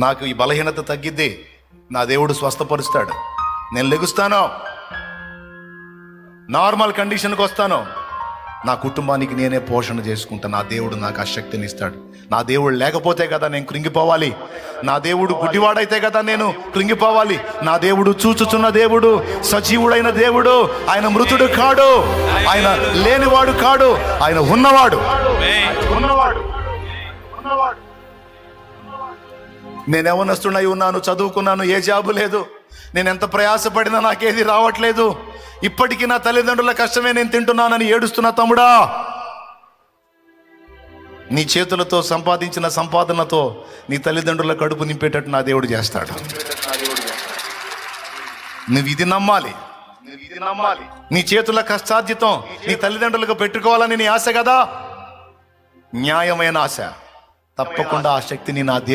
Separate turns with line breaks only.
నాకు ఈ బలహీనత తగ్గిద్ది, నా దేవుడు స్వస్థపరుస్తాడు. నేను లెగుస్తాను, నార్మల్ కండిషన్కి వస్తాను, నా కుటుంబానికి నేనే పోషణ చేసుకుంటా. నా దేవుడు నాకు ఆ శక్తిని ఇస్తాడు. నా దేవుడు లేకపోతే కదా నేను కృంగిపోవాలి. నా దేవుడు గుడ్డివాడైతే కదా నేను కృంగిపోవాలి. నా దేవుడు చూచుచున్న దేవుడు, సజీవుడైన దేవుడు. ఆయన మృతుడు కాడు, ఆయన లేనివాడు కాడు, ఆయన ఉన్నవాడు. నేను యవ్వనస్తుడై ఉన్నాను, చదువుకున్నాను, ఏ జాబు లేదు. నేను ఎంత ప్రయాసపడినా నాకేది రావట్లేదు. ఇప్పటికీ నా తల్లిదండ్రుల కష్టమే నేను తింటున్నానని ఏడుస్తున్నా తమ్ముడా, నీ చేతులతో సంపాదించిన సంపాదనతో నీ తల్లిదండ్రుల కడుపు నింపేటట్టు నా దేవుడు చేస్తాడు. నువ్వు ఇది నమ్మాలి. నీ చేతుల కష్టార్జితం నీ తల్లిదండ్రులకు పెట్టుకోవాలని నీ ఆశ కదా, న్యాయమైన ఆశ. తప్పకుండా ఆ శక్తిని నా దేవుడు